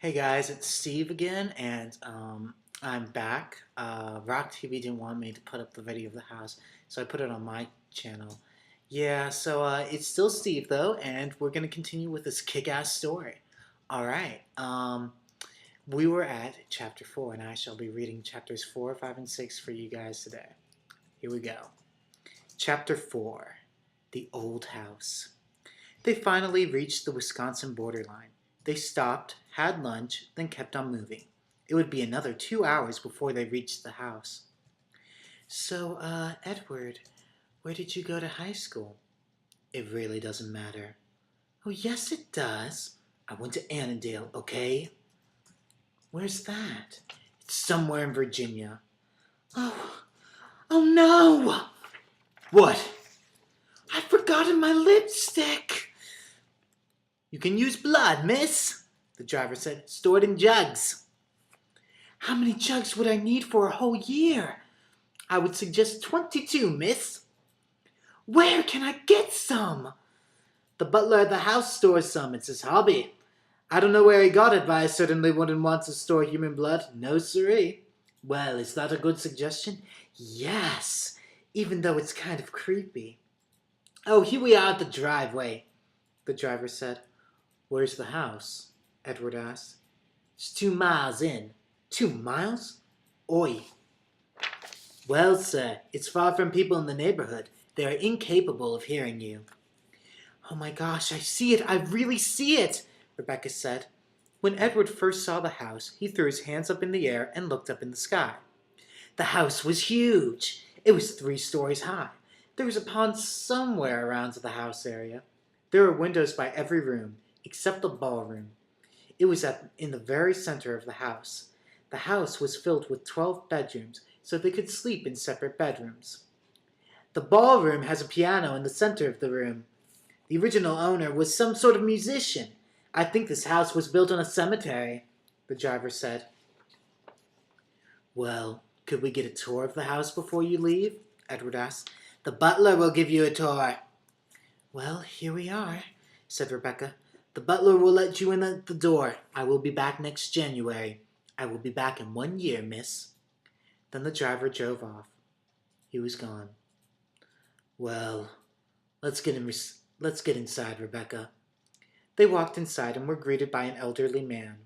Hey guys, it's Steve again, and I'm back. Rock TV didn't want me to put up the video of the house, so I put it on my channel. Yeah, so it's still Steve though, and we're gonna continue with this kick-ass story. All right. We were at chapter 4, and I shall be reading chapters 4, 5, and 6 for you guys today. Here we go. Chapter 4: The Old House. They finally reached the Wisconsin borderline. They stopped, had lunch, then kept on moving. It would be another 2 hours before they reached the house. So, Edward, where did you go to high school? It really doesn't matter. Oh, yes, it does. I went to Annandale, okay? Where's that? It's somewhere in Virginia. Oh, oh no! What? I've forgotten my lipstick! You can use blood, miss, the driver said, stored in jugs. How many jugs would I need for a whole year? I would suggest 22, miss. Where can I get some? The butler at the house stores some. It's his hobby. I don't know where he got it, but I certainly wouldn't want to store human blood. No siree. Well, is that a good suggestion? Yes, even though it's kind of creepy. Oh, here we are at the driveway, the driver said. Where's the house? Edward asked. It's 2 miles in. 2 miles? Oi. Well, sir, it's far from people in the neighborhood. They are incapable of hearing you. Oh my gosh, I see it. I really see it, Rebecca said. When Edward first saw the house, he threw his hands up in the air and looked up in the sky. The house was huge. It was 3 stories high. There was a pond somewhere around the house area. There were windows by every room, except the ballroom. It was in the very center of the house. The house was filled with 12 bedrooms, so they could sleep in separate bedrooms. The ballroom has a piano in the center of the room. The original owner was some sort of musician. I think this house was built on a cemetery, the driver said. Well, could we get a tour of the house before you leave? Edward asked. The butler will give you a tour. Well, here we are, said Rebecca. The butler will let you in at the door. I will be back next January. I will be back in 1 year, miss. Then the driver drove off. He was gone. Well, let's get inside, Rebecca. They walked inside and were greeted by an elderly man.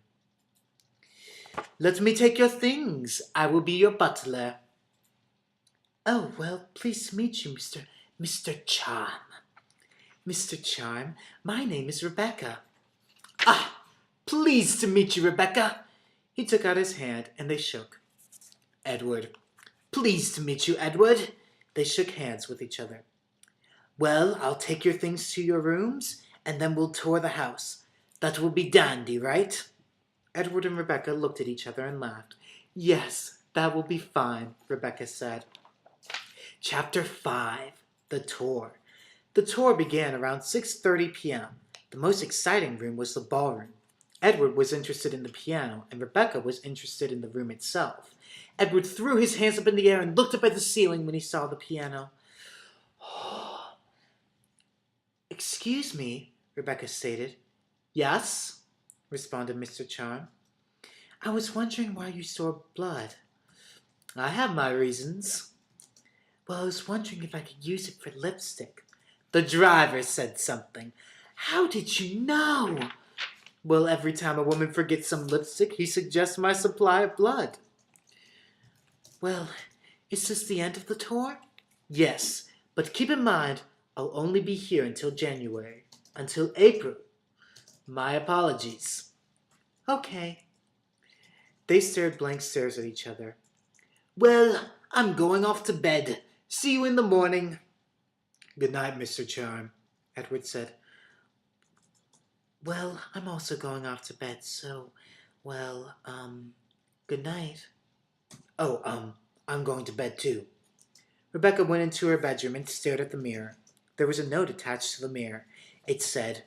Let me take your things. I will be your butler. Oh, well, pleased to meet you, Mr. Charm. Mr. Charm, my name is Rebecca. Ah, pleased to meet you, Rebecca. He took out his hand and they shook. Edward. Pleased to meet you, Edward. They shook hands with each other. Well, I'll take your things to your rooms, and then we'll tour the house. That will be dandy, right? Edward and Rebecca looked at each other and laughed. Yes, that will be fine, Rebecca said. Chapter 5. The Tour. The tour began around 6:30 p.m. The most exciting room was the ballroom. Edward was interested in the piano, and Rebecca was interested in the room itself. Edward threw his hands up in the air and looked up at the ceiling when he saw the piano. Excuse me, Rebecca stated. Yes, responded Mr. Charm. I was wondering why you store blood. I have my reasons. Well, I was wondering if I could use it for lipstick. The driver said something. How did you know? Well, every time a woman forgets some lipstick, he suggests my supply of blood. Well, is this the end of the tour? Yes, but keep in mind, I'll only be here until January. Until April. My apologies. Okay. They stared blank stares at each other. Well, I'm going off to bed. See you in the morning. Good night, Mr. Charm, Edward said. Well, I'm also going off to bed, so, good night. Oh, I'm going to bed too. Rebecca went into her bedroom and stared at the mirror. There was a note attached to the mirror. It said,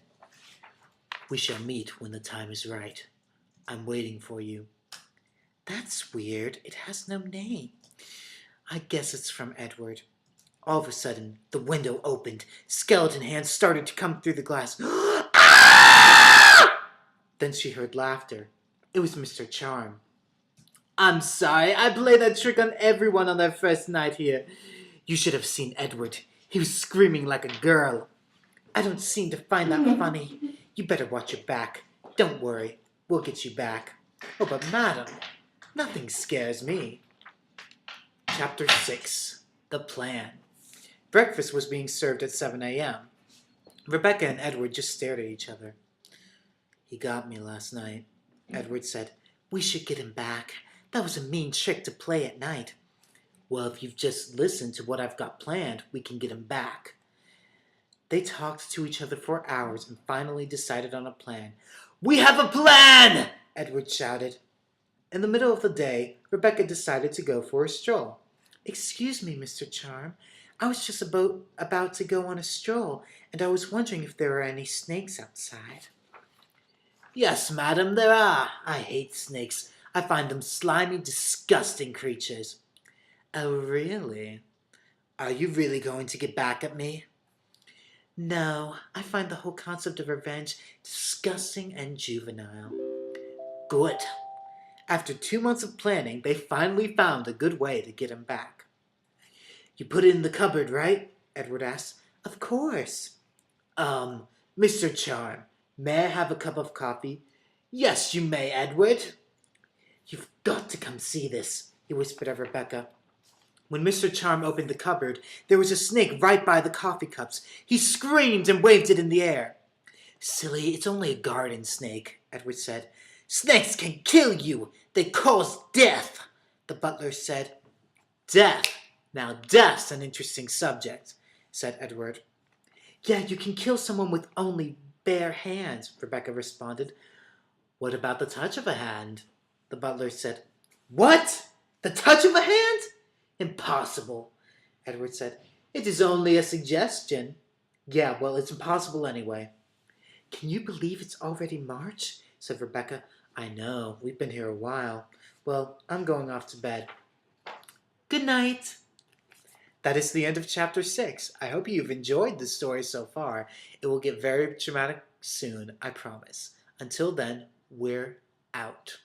We shall meet when the time is right. I'm waiting for you. That's weird. It has no name. I guess it's from Edward. All of a sudden, the window opened. Skeleton hands started to come through the glass. Then she heard laughter. It was Mr. Charm. I'm sorry, I play that trick on everyone on their first night here. You should have seen Edward. He was screaming like a girl. I don't seem to find that funny. You better watch your back. Don't worry, we'll get you back. Oh, but madam, nothing scares me. Chapter 6. The Plan. Breakfast was being served at 7 a.m. Rebecca and Edward just stared at each other. He got me last night, Edward said. We should get him back. That was a mean trick to play at night. Well, if you've just listened to what I've got planned, we can get him back. They talked to each other for hours and finally decided on a plan. We have a plan! Edward shouted. In the middle of the day, Rebecca decided to go for a stroll. Excuse me, Mr. Charm. I was just about to go on a stroll, and I was wondering if there are any snakes outside. Yes, madam, there are. I hate snakes. I find them slimy, disgusting creatures. Oh, really? Are you really going to get back at me? No, I find the whole concept of revenge disgusting and juvenile. Good. After 2 months of planning, they finally found a good way to get him back. You put it in the cupboard, right? Edward asked. Of course. Mr. Charm, may I have a cup of coffee? Yes, you may, Edward. You've got to come see this, he whispered of Rebecca. When Mr. Charm opened the cupboard, there was a snake right by the coffee cups. He screamed and waved it in the air. Silly, it's only a garden snake, Edward said. Snakes can kill you. They cause death, the butler said. Death? Now that's an interesting subject, said Edward. Yeah, you can kill someone with only bare hands, Rebecca responded. What about the touch of a hand? The butler said. What? The touch of a hand? Impossible, Edward said. It is only a suggestion. Yeah, well, it's impossible anyway. Can you believe it's already March? Said Rebecca. I know, we've been here a while. Well, I'm going off to bed. Good night. That is the end of chapter 6. I hope you've enjoyed the story so far. It will get very dramatic soon, I promise. Until then, we're out.